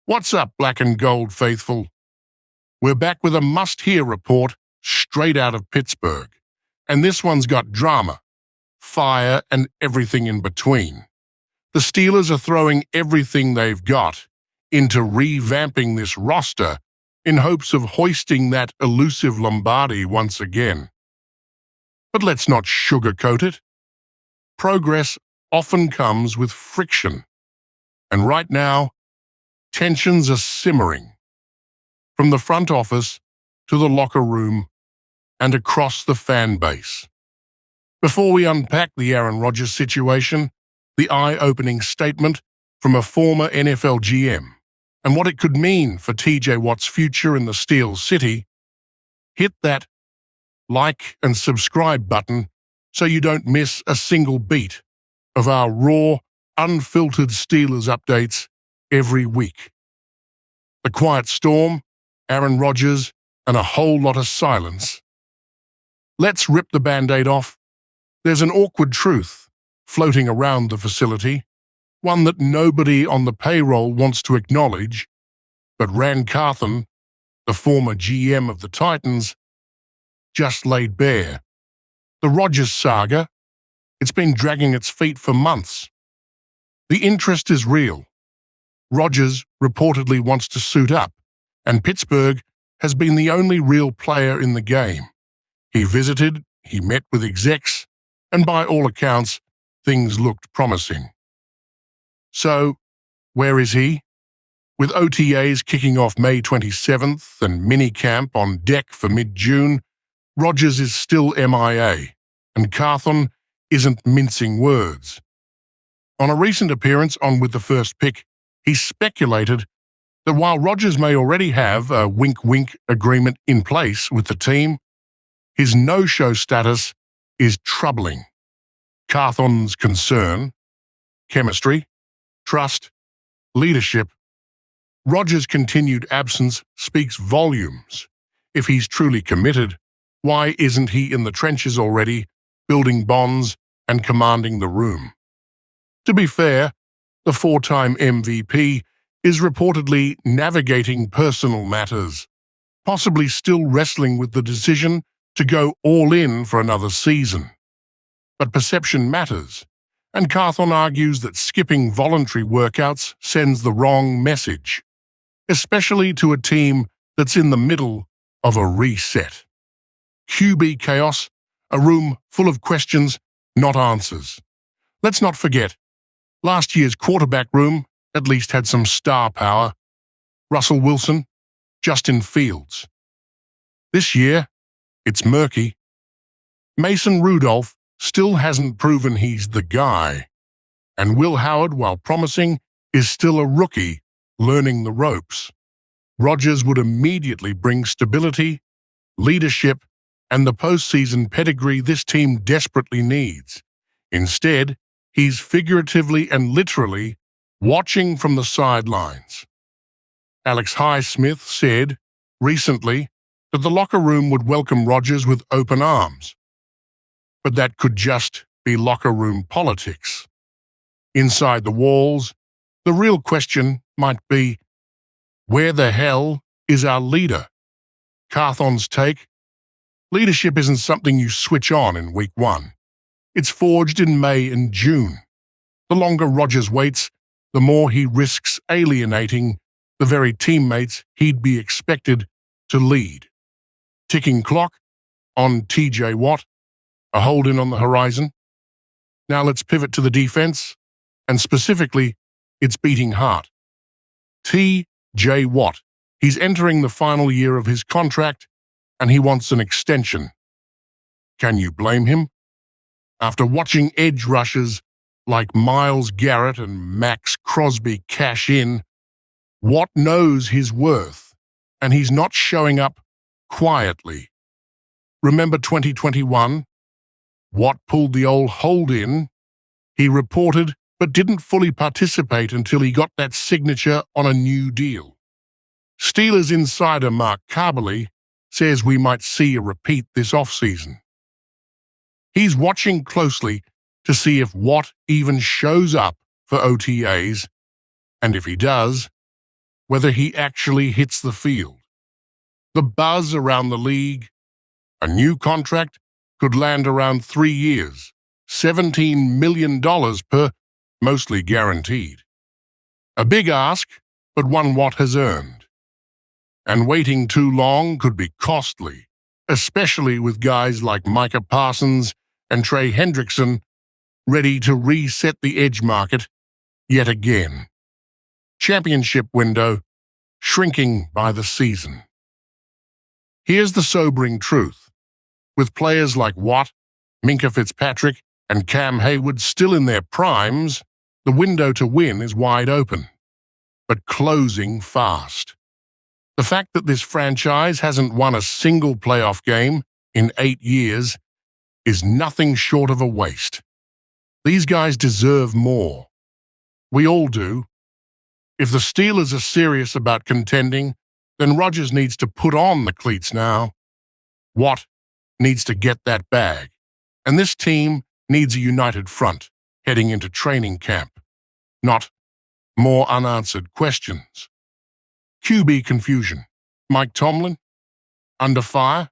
What's up, black and gold faithful? We're back with a must-hear report straight out of Pittsburgh. And this one's got drama, fire, and everything in between. The Steelers are throwing everything they've got into revamping this roster in hopes of hoisting that elusive Lombardi once again. But let's not sugarcoat it. Progress often comes with friction. And right now, tensions are simmering. From the front office to the locker room and across the fan base. Before we unpack the Aaron Rodgers situation, the eye-opening statement from a former NFL GM and what it could mean for TJWatt's future in the Steel City, hit that like and subscribe button so you don't miss a single beat of our raw, unfiltered Steelers updates every week. The quiet storm, Aaron Rodgers, and a whole lot of silence. Let's rip the Band-Aid off. There's an awkward truth floating around the facility, one that nobody on the payroll wants to acknowledge, but Ran Carthon, the former GM of the Titans, just laid bare. The Rodgers saga, it's been dragging its feet for months. The interest is real. Rodgers reportedly wants to suit up, and Pittsburgh has been the only real player in the game. He visited, he met with execs, and by all accounts, things looked promising. So, where is he? With OTAs kicking off May 27th and minicamp on deck for mid-June, Rodgers is still MIA, and Carthon isn't mincing words. On a recent appearance on With the First Pick, he speculated that while Rodgers may already have a wink-wink agreement in place with the team, his no-show status is troubling. Carthon's concern, chemistry, trust, leadership. Rodgers' continued absence speaks volumes. If he's truly committed, why isn't he in the trenches already, building bonds and commanding the room? To be fair, the four-time MVP is reportedly navigating personal matters, possibly still wrestling with the decision to go all in for another season. But perception matters, and Carthon argues that skipping voluntary workouts sends the wrong message, especially to a team that's in the middle of a reset. QB chaos, a room full of questions, not answers. Let's not forget, last year's quarterback room at least had some star power. Russell Wilson, Justin Fields. This year, it's murky. Mason Rudolph still hasn't proven he's the guy. And Will Howard, while promising, is still a rookie learning the ropes. Rodgers would immediately bring stability, leadership, and the postseason pedigree this team desperately needs. Instead, he's figuratively and literally watching from the sidelines. Alex Highsmith said recently that the locker room would welcome Rodgers with open arms. But that could just be locker room politics. Inside the walls, the real question might be, where the hell is our leader? Carthon's take, leadership isn't something you switch on in week one. It's forged in May and June. The longer Rodgers waits, the more he risks alienating the very teammates he'd be expected to lead. Ticking clock on TJWatt, a hold-in on the horizon. Now let's pivot to the defense, and specifically, its beating heart. TJWatt. He's entering the final year of his contract, and he wants an extension. Can you blame him? After watching edge rushers like Myles Garrett and Max Crosby cash in, Watt knows his worth, and he's not showing up quietly. Remember 2021? Watt pulled the old hold-in. He reported but didn't fully participate until he got that signature on a new deal. Steelers insider Mark Carberley says we might see a repeat this offseason. He's watching closely to see if Watt even shows up for OTAs, and if he does, whether he actually hits the field. The buzz around the league, a new contract could land around 3 years, $17 million per, mostly guaranteed. A big ask, but one Watt has earned. And waiting too long could be costly, especially with guys like Micah Parsons and Trey Hendrickson ready to reset the edge market yet again. Championship window shrinking by the season. Here's the sobering truth. With players like Watt, Minkah Fitzpatrick, and Cam Hayward still in their primes, the window to win is wide open, but closing fast. The fact that this franchise hasn't won a single playoff game in 8 years is nothing short of a waste. These guys deserve more. We all do. If the Steelers are serious about contending, then Rodgers needs to put on the cleats now. Watt needs to get that bag, and this team needs a united front heading into training camp, not more unanswered questions. QB confusion. Mike Tomlin, under fire.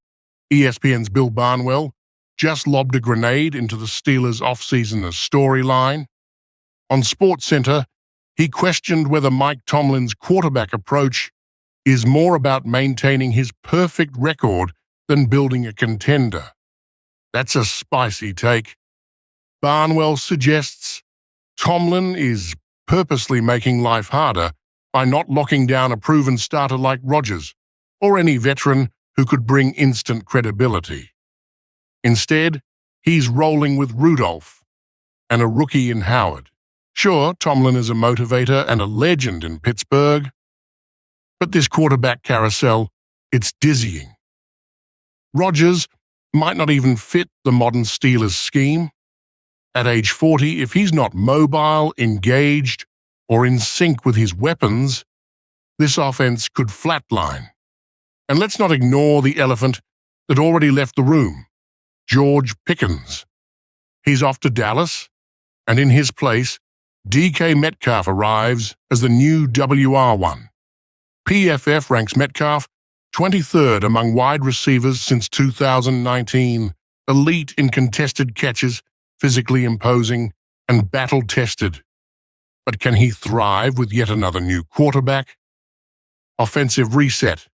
ESPN's Bill Barnwell just lobbed a grenade into the Steelers' offseason storyline. On SportsCenter, he questioned whether Mike Tomlin's quarterback approach is more about maintaining his perfect record than building a contender. That's a spicy take. Barnwell suggests Tomlin is purposely making life harder by not locking down a proven starter like Rodgers or any veteran who could bring instant credibility. Instead, he's rolling with Rudolph and a rookie in Howard. Sure, Tomlin is a motivator and a legend in Pittsburgh, but this quarterback carousel, it's dizzying. Rodgers might not even fit the modern Steelers scheme. At age 40, if he's not mobile, engaged, or in sync with his weapons, this offense could flatline. And let's not ignore the elephant that already left the room, George Pickens. He's off to Dallas, and in his place, DK Metcalf arrives as the new WR1. PFF ranks Metcalf 23rd among wide receivers since 2019, elite in contested catches, physically imposing, and battle-tested. But can he thrive with yet another new quarterback? Offensive reset,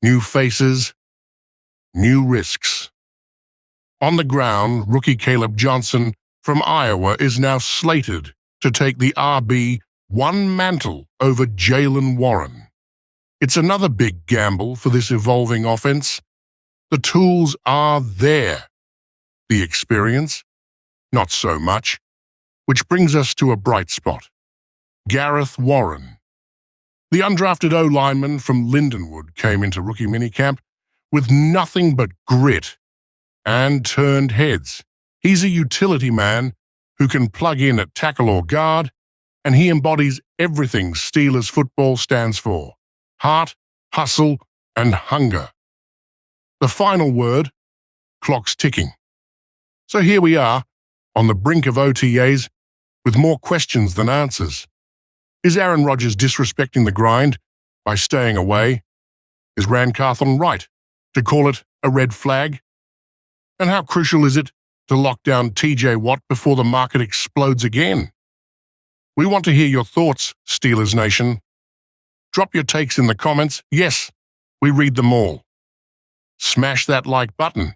new faces, new risks. On the ground, rookie Caleb Johnson from Iowa is now slated to take the RB1 mantle over Jaylen Warren. It's another big gamble for this evolving offense. The tools are there. The experience? Not so much. Which brings us to a bright spot. Gareth Warren. The undrafted O-lineman from Lindenwood came into rookie minicamp with nothing but grit and turned heads. He's a utility man who can plug in at tackle or guard, and he embodies everything Steelers football stands for: heart, hustle, and hunger. The final word, clock's ticking. So here we are, on the brink of OTAs, with more questions than answers. Is Aaron Rodgers disrespecting the grind by staying away? Is Ran Carthon right to call it a red flag? And how crucial is it to lock down TJWatt before the market explodes again? We want to hear your thoughts, Steelers Nation. Drop your takes in the comments. Yes, we read them all. Smash that like button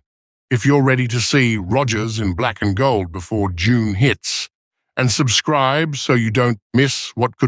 if you're ready to see Rodgers in black and gold before June hits. And subscribe so you don't miss what could